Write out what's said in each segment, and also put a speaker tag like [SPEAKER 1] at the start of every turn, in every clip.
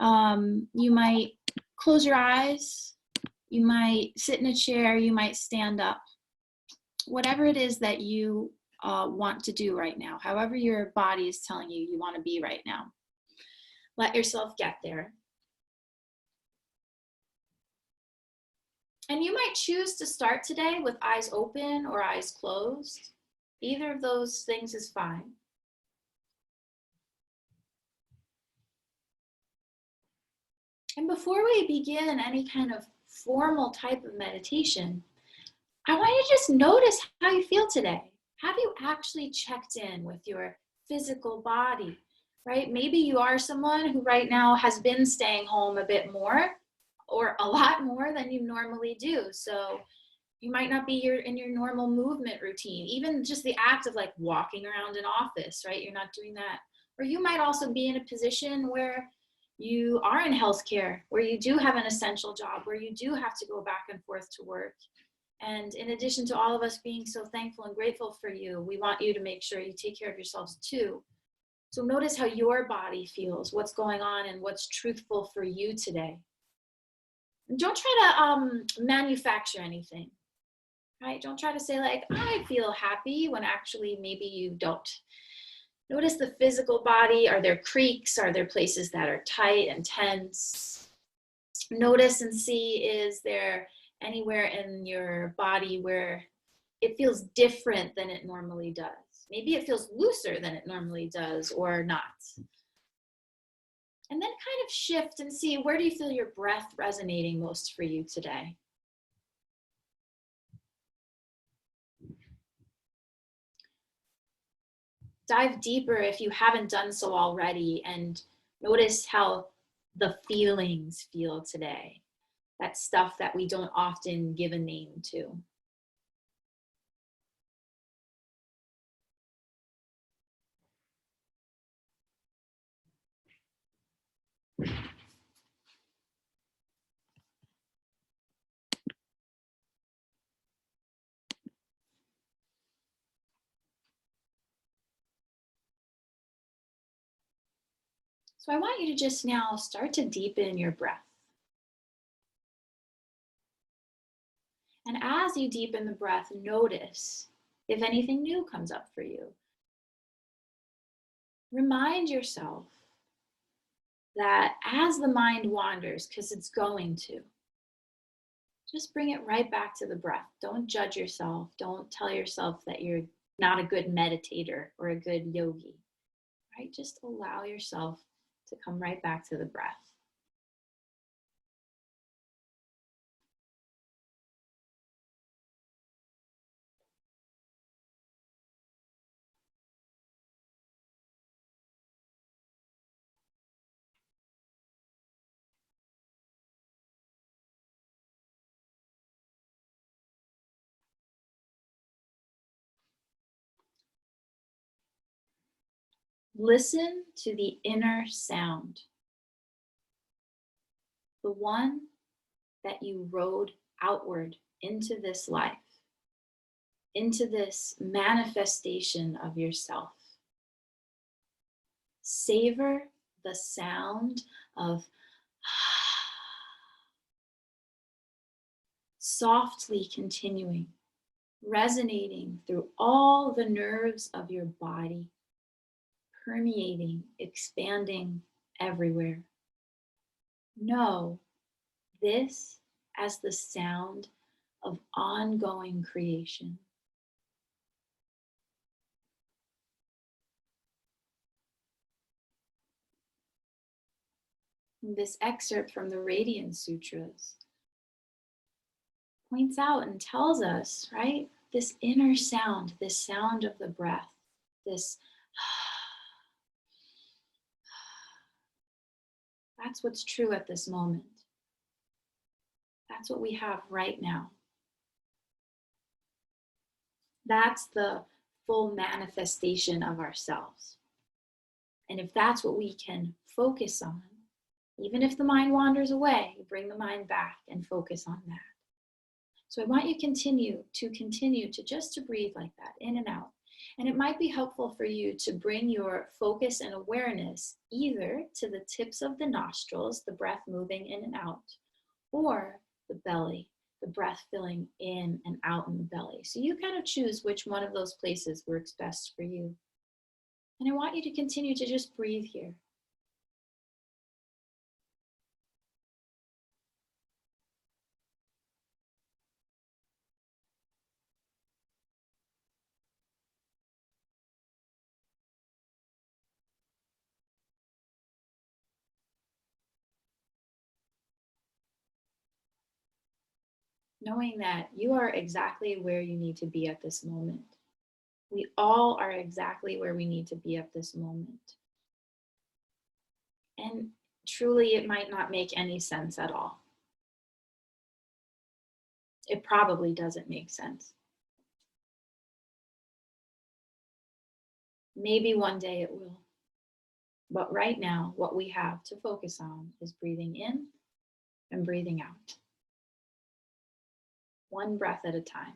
[SPEAKER 1] You might close your eyes. You might sit in a chair. You might stand up. Whatever it is that you want to do right now, however your body is telling you you want to be right now, let yourself get there. And you might choose to start today with eyes open or eyes closed. Either of those things is fine. And before we begin any kind of formal type of meditation, I want you to just notice how you feel today. Have you actually checked in with your physical body, right? Maybe you are someone who right now has been staying home a bit more or a lot more than you normally do. So you might not be in your normal movement routine, even just the act of like walking around an office, right? You're not doing that. Or you might also be in a position where you are in healthcare, where you do have an essential job, where you do have to go back and forth to work. And in addition to all of us being so thankful and grateful for you, we want you to make sure you take care of yourselves too. So notice how your body feels, what's going on and what's truthful for you today. And don't try to manufacture anything, right? Don't try to say like, I feel happy when actually maybe you don't. Notice the physical body. Are there creaks? Are there places that are tight and tense? Notice and see, is there anywhere in your body where it feels different than it normally does? Maybe it feels looser than it normally does or not. And then kind of shift and see, where do you feel your breath resonating most for you today? Dive deeper if you haven't done so already and notice how the feelings feel today. That stuff that we don't often give a name to. So I want you to just now start to deepen your breath. And as you deepen the breath, notice if anything new comes up for you. Remind yourself that as the mind wanders, because it's going to, just bring it right back to the breath. Don't judge yourself. Don't tell yourself that you're not a good meditator or a good yogi, right? Just allow yourself to come right back to the breath. Listen to the inner sound, the one that you rode outward into this life, into this manifestation of yourself. Savor the sound of softly continuing, resonating through all the nerves of your body, permeating, expanding everywhere. Know this as the sound of ongoing creation. This excerpt from the Radiance Sutras points out and tells us, right, this inner sound, this sound of the breath, this that's what's true at this moment. That's what we have right now. That's the full manifestation of ourselves. And if that's what we can focus on, even if the mind wanders away, bring the mind back and focus on that. So I want you to continue to just to breathe like that, in and out. And it might be helpful for you to bring your focus and awareness either to the tips of the nostrils, the breath moving in and out, or the belly, the breath filling in and out in the belly. So you kind of choose which one of those places works best for you. And I want you to continue to just breathe here. Knowing that you are exactly where you need to be at this moment. We all are exactly where we need to be at this moment. And truly, it might not make any sense at all. It probably doesn't make sense. Maybe one day it will. But right now, what we have to focus on is breathing in and breathing out. One breath at a time.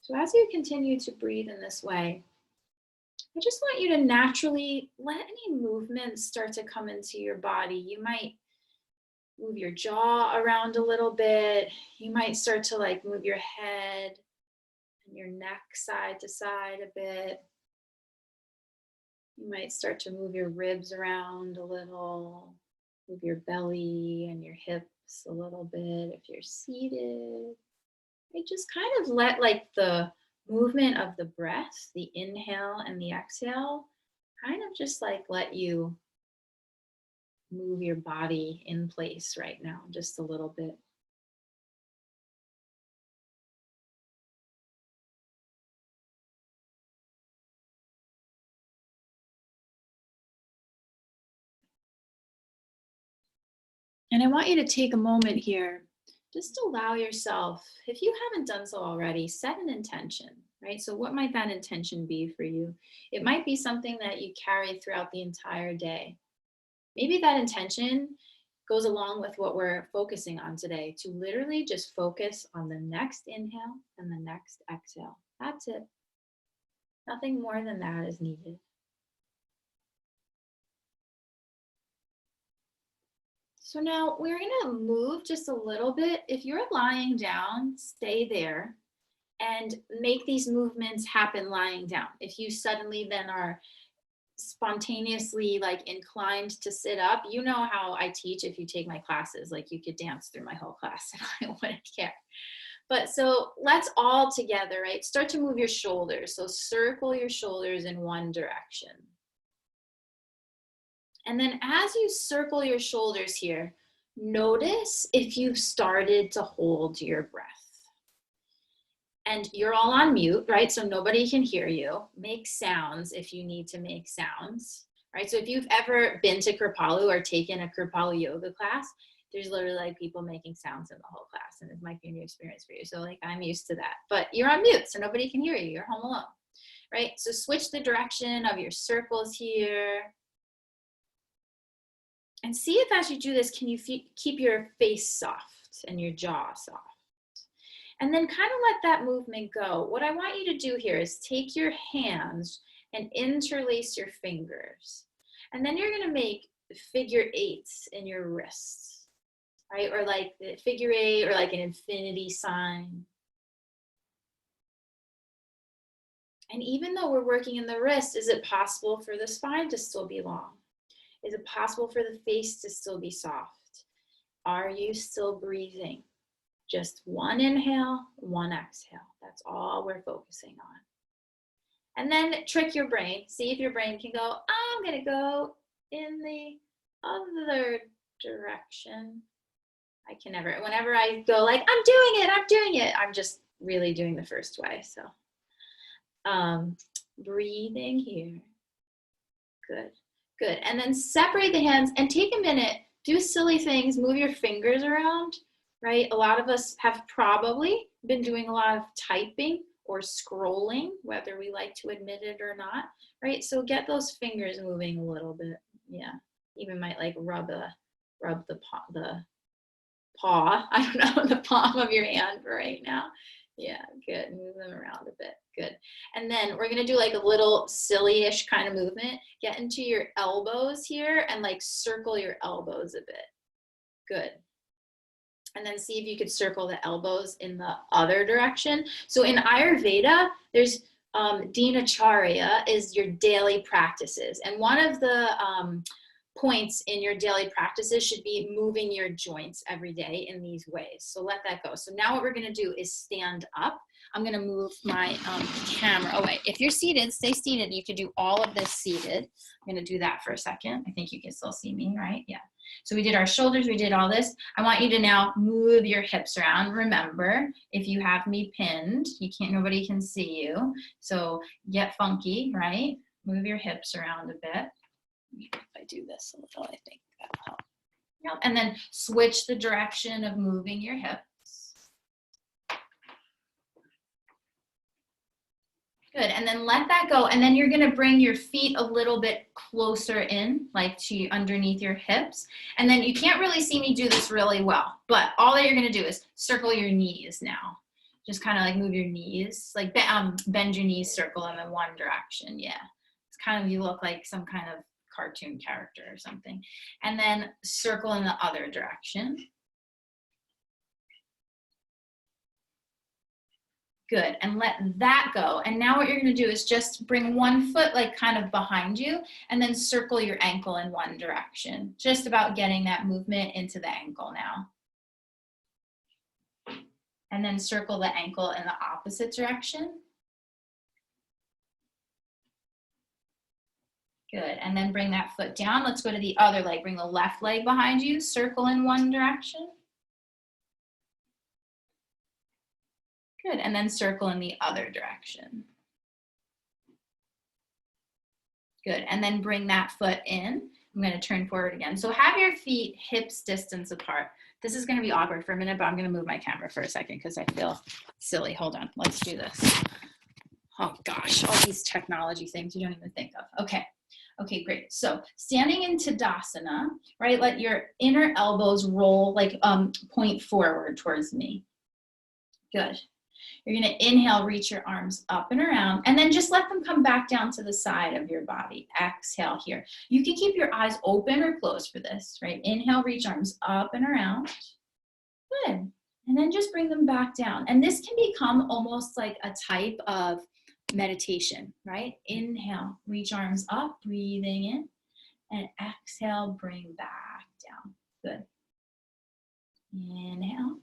[SPEAKER 1] So as you continue to breathe in this way, I just want you to naturally let any movements start to come into your body. You might move your jaw around a little bit. You might start to like move your head and your neck side to side a bit. You might start to move your ribs around a little, move your belly and your hips a little bit if you're seated. I just kind of let like the movement of the breath, the inhale and the exhale, kind of just like let you move your body in place right now, just a little bit. And I want you to take a moment here, just allow yourself, if you haven't done so already, set an intention, right? So what might that intention be for you? It might be something that you carry throughout the entire day. Maybe that intention goes along with what we're focusing on today, to literally just focus on the next inhale and the next exhale. That's it. Nothing more than that is needed. So now we're gonna move just a little bit. If you're lying down, stay there and make these movements happen lying down. If you suddenly then are spontaneously like inclined to sit up, you know how I teach if you take my classes, like you could dance through my whole class and I wouldn't care. But so let's all together, right? Start to move your shoulders. So circle your shoulders in one direction. And then as you circle your shoulders here, notice if you've started to hold your breath. And you're all on mute, right? So nobody can hear you. Make sounds if you need to make sounds, right? So if you've ever been to Kripalu or taken a Kripalu yoga class, there's literally like people making sounds in the whole class, and it might be a new experience for you. So like I'm used to that, but you're on mute, so nobody can hear you. You're home alone, right? So switch the direction of your circles here. And see if as you do this, can you keep your face soft and your jaw soft? And then kind of let that movement go. What I want you to do here is take your hands and interlace your fingers. And then you're gonna make figure eights in your wrists, right? Or like the figure eight or like an infinity sign. And even though we're working in the wrist, is it possible for the spine to still be long? Is it possible for the face to still be soft? Are you still breathing? Just one inhale, one exhale. That's all we're focusing on. And then trick your brain. See if your brain can go, I'm gonna go in the other direction. I can never, whenever I go like, I'm doing it, I'm just really doing the first way. So breathing here. Good. Good. And then separate the hands and take a minute. Do silly things. Move your fingers around, right? A lot of us have probably been doing a lot of typing or scrolling, whether we like to admit it or not, right? So get those fingers moving a little bit. Yeah. Even might like rub the paw, I don't know, the palm of your hand for right now. Yeah, good. Move them around a bit. Good. And then we're going to do like a little silly-ish kind of movement. Get into your elbows here and like circle your elbows a bit. Good. And then see if you could circle the elbows in the other direction. So in Ayurveda, there's Dinacharya is your daily practices. And one of the points in your daily practices should be moving your joints every day in these ways. So let that go. So now what we're going to do is stand up. I'm going to move my camera. Oh, wait. If you're seated, stay seated. You could do all of this seated. I'm going to do that for a second. I think you can still see me, right? Yeah. So we did our shoulders. We did all this. I want you to now move your hips around. Remember, if you have me pinned, nobody can see you. So get funky, right? Move your hips around a bit. If I do this a little, I think that'll help. Yep. And then switch the direction of moving your hips. Good. And then let that go. And then you're going to bring your feet a little bit closer in, like to underneath your hips. And then you can't really see me do this really well, but all that you're going to do is circle your knees now. Just kind of like move your knees, like bend your knees, circle them in one direction. Yeah. It's kind of, you look like some kind of cartoon character or something. And then circle in the other direction. Good. And let that go. And now what you're going to do is just bring one foot like kind of behind you and then circle your ankle in one direction. Just about getting that movement into the ankle now. And then circle the ankle in the opposite direction. Good. And then bring that foot down. Let's go to the other leg. Bring the left leg behind you. Circle in one direction. Good. And then circle in the other direction. Good. And then bring that foot in. I'm going to turn forward again. So have your feet hips distance apart. This is going to be awkward for a minute, but I'm going to move my camera for a second because I feel silly. Hold on. Let's do this. Oh gosh, all these technology things you don't even think of. Okay. Okay, great. So standing in Tadasana, right? Let your inner elbows roll, like point forward towards me. Good. You're going to inhale, reach your arms up and around, and then just let them come back down to the side of your body. Exhale here. You can keep your eyes open or closed for this, right? Inhale, reach arms up and around. Good. And then just bring them back down. And this can become almost like a type of meditation, right? Inhale, reach arms up, breathing in, and exhale, bring back down. Good. Inhale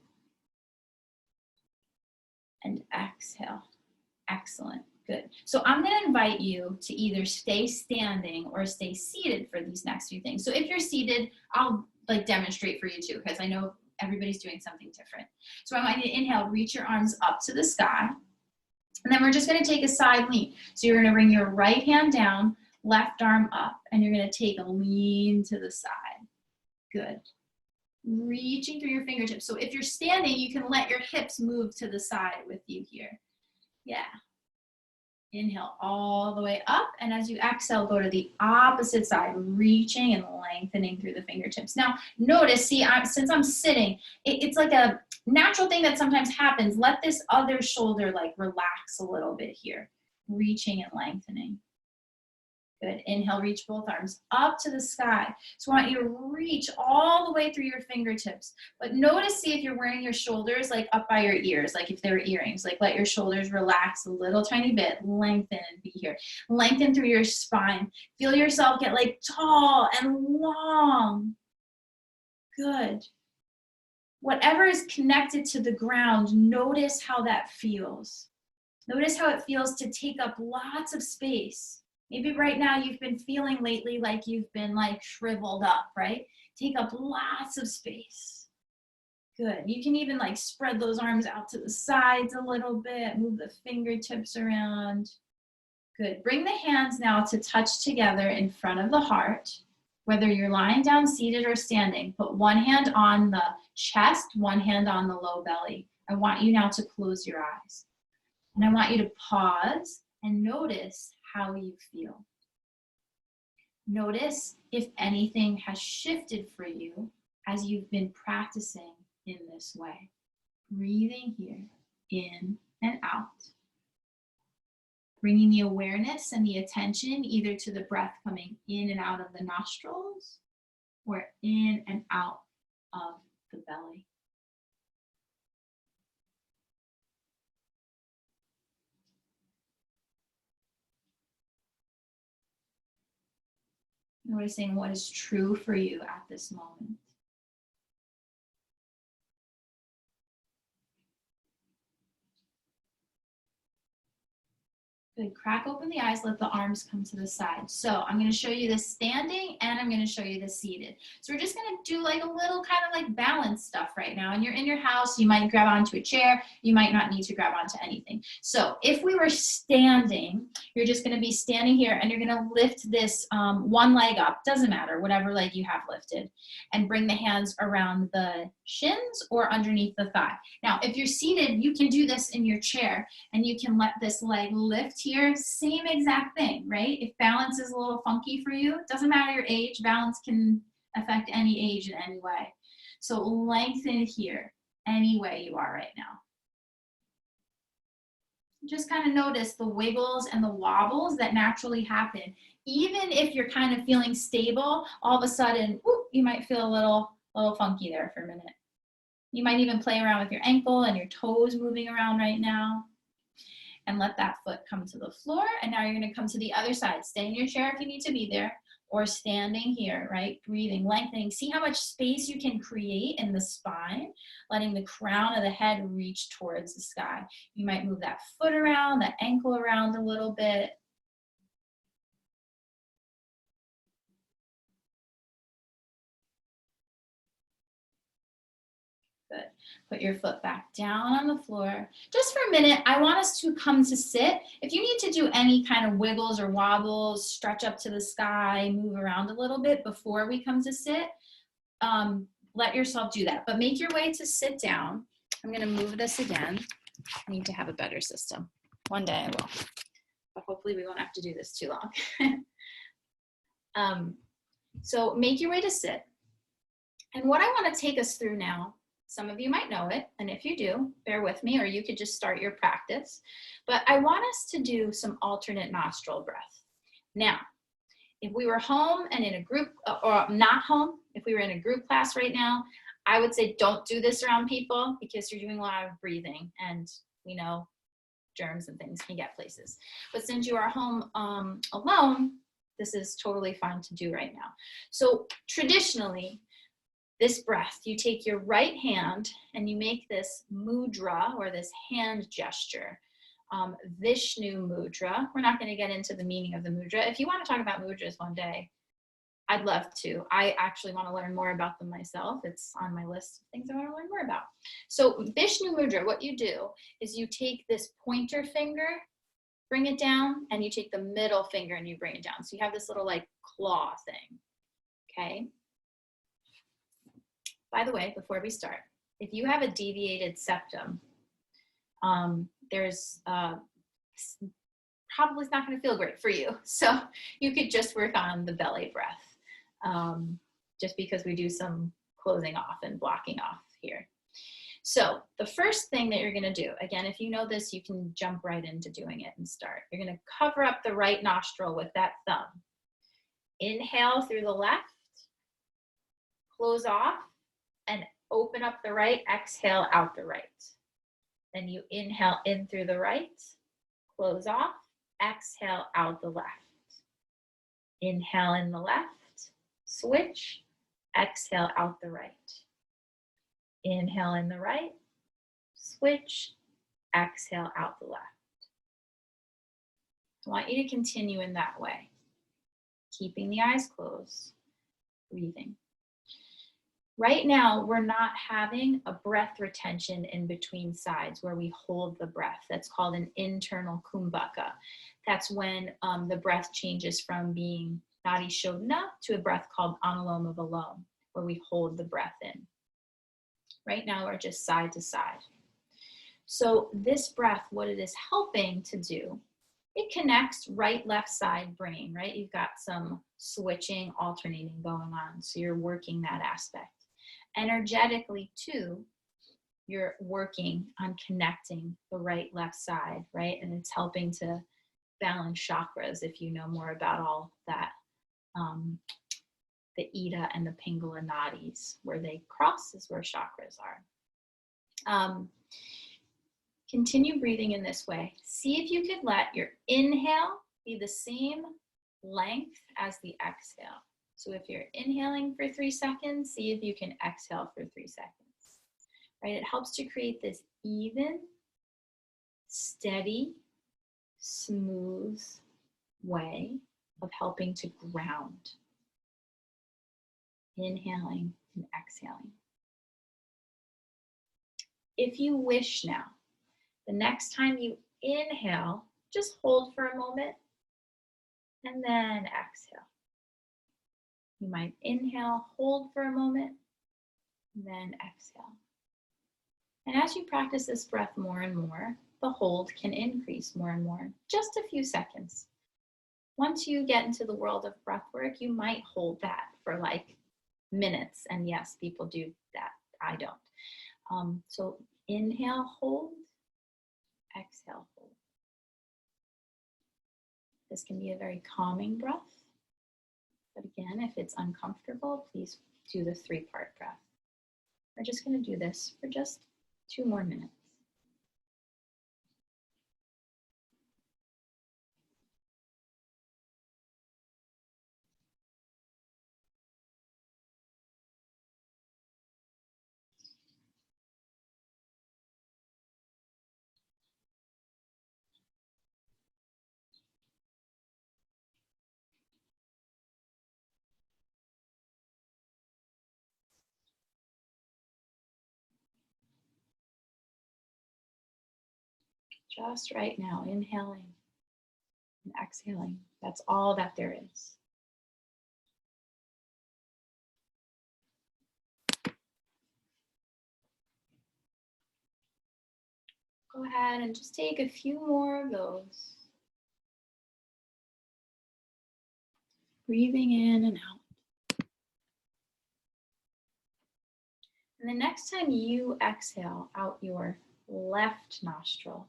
[SPEAKER 1] and exhale. Excellent. Good. So I'm going to invite you to either stay standing or stay seated for these next few things. So if you're seated, I'll like demonstrate for you too, because I know everybody's doing something different. So I want you to inhale, reach your arms up to the sky. And then we're just going to take a side lean. So you're going to bring your right hand down, left arm up, and you're going to take a lean to the side. Good. Reaching through your fingertips. So if you're standing, you can let your hips move to the side with you here. Yeah. Inhale all the way up, and as you exhale, go to the opposite side, reaching and lengthening through the fingertips. Now, notice, see, since I'm sitting, it's like a natural thing that sometimes happens. Let this other shoulder like relax a little bit here, reaching and lengthening. Good. Inhale, reach both arms up to the sky. So I want you to reach all the way through your fingertips. But notice, see if you're wearing your shoulders like up by your ears, like if they're earrings, like let your shoulders relax a little tiny bit, lengthen and be here. Lengthen through your spine. Feel yourself get like tall and long. Good. Whatever is connected to the ground, notice how that feels. Notice how it feels to take up lots of space. Maybe right now you've been feeling lately like you've been like shriveled up, right? Take up lots of space. Good. You can even like spread those arms out to the sides a little bit, move the fingertips around. Good. Bring the hands now to touch together in front of the heart. Whether you're lying down, seated, or standing, put one hand on the chest, one hand on the low belly. I want you now to close your eyes. And I want you to pause and notice how you feel. Notice if anything has shifted for you as you've been practicing in this way. Breathing here, in and out. Bringing the awareness and the attention either to the breath coming in and out of the nostrils or in and out of the belly. Noticing what is true for you at this moment. Good. Crack open the eyes, let the arms come to the side. So I'm going to show you the standing and I'm going to show you the seated. So we're just going to do like a little kind of like balance stuff right now. And you're in your house, you might grab onto a chair, you might not need to grab onto anything. So if we were standing, you're just going to be standing here and you're going to lift this one leg up, doesn't matter, whatever leg you have lifted, and bring the hands around the shins or underneath the thigh. Now, if you're seated, you can do this in your chair and you can let this leg lift here, same exact thing, right? If balance is a little funky for you, it doesn't matter your age, balance can affect any age in any way. So lengthen here, any way you are right now. Just kind of notice the wiggles and the wobbles that naturally happen. Even if you're kind of feeling stable, all of a sudden, whoop, you might feel a little funky there for a minute. You might even play around with your ankle and your toes moving around right now. And let that foot come to the floor. And now you're going to come to the other side. Stay in your chair if you need to be there, or standing here, right? Breathing, lengthening. See how much space you can create in the spine, letting the crown of the head reach towards the sky. You might move that foot around, that ankle around a little bit. Good. Put your foot back down on the floor. Just for a minute, I want us to come to sit. If you need to do any kind of wiggles or wobbles, stretch up to the sky, move around a little bit before we come to sit, let yourself do that. But make your way to sit down. I'm going to move this again. I need to have a better system. One day I will. But hopefully we won't have to do this too long. So make your way to sit. And what I want to take us through now, some of you might know it, and if you do, bear with me, or you could just start your practice. But I want us to do some alternate nostril breath. Now, if we were home and in a group, or not home, if we were in a group class right now, I would say don't do this around people because you're doing a lot of breathing, and we know germs and things can get places. But since you are home alone, this is totally fine to do right now. So traditionally, this breath, you take your right hand and you make this mudra, or this hand gesture, Vishnu mudra. We're not going to get into the meaning of the mudra. If you want to talk about mudras one day, I'd love to. I actually want to learn more about them myself. It's on my list of things I want to learn more about. So Vishnu mudra, what you do is you take this pointer finger, bring it down, and you take the middle finger and you bring it down. So you have this little like claw thing, okay? By the way, before we start, if you have a deviated septum, there's probably not going to feel great for you. So you could just work on the belly breath, just because we do some closing off and blocking off here. So the first thing that you're going to do, again, if you know this, you can jump right into doing it and start. You're going to cover up the right nostril with that thumb. Inhale through the left, close off, and open up the right, exhale out the right. Then you inhale in through the right, close off, exhale out the left. Inhale in the left, switch, exhale out the right. Inhale in the right, switch, exhale out the left. I want you to continue in that way, keeping the eyes closed, breathing. Right now, we're not having a breath retention in between sides where we hold the breath. That's called an internal kumbhaka. That's when the breath changes from being nadi shodhana to a breath called anuloma viloma, where we hold the breath in. Right now, we're just side to side. So this breath, what it is helping to do, it connects right, left side brain, right? You've got some switching, alternating going on. So you're working that aspect. Energetically too, you're working on connecting the right, left side, right? And it's helping to balance chakras if you know more about all that. The Ida and the Pingala nadis, where they cross is where chakras are. Continue breathing in this way. See if you could let your inhale be the same length as the exhale. So if you're inhaling for 3 seconds, see if you can exhale for 3 seconds. Right? It helps to create this even, steady, smooth way of helping to ground. Inhaling and exhaling. If you wish now, the next time you inhale, just hold for a moment and then exhale. You might inhale, hold for a moment, and then exhale. And as you practice this breath more and more, the hold can increase more and more, just a few seconds. Once you get into the world of breath work, you might hold that for like minutes. And yes, people do that. I don't. So inhale, hold, exhale, hold. This can be a very calming breath. But again, if it's uncomfortable, please do the 3-part breath. We're just going to do this for just 2 more minutes. Just right now, inhaling and exhaling. That's all that there is. Go ahead and just take a few more of those. Breathing in and out. And the next time you exhale out your left nostril,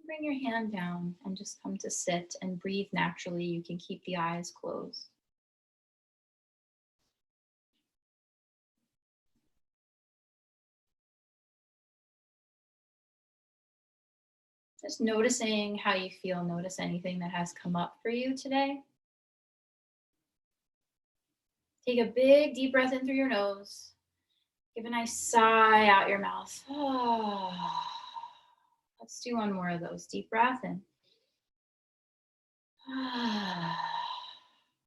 [SPEAKER 1] bring your hand down and just come to sit and breathe naturally. You can keep the eyes closed. Just noticing how you feel. Notice anything that has come up for you today. Take a big deep breath in through your nose. Give a nice sigh out your mouth. Let's do one more of those. Deep breath in.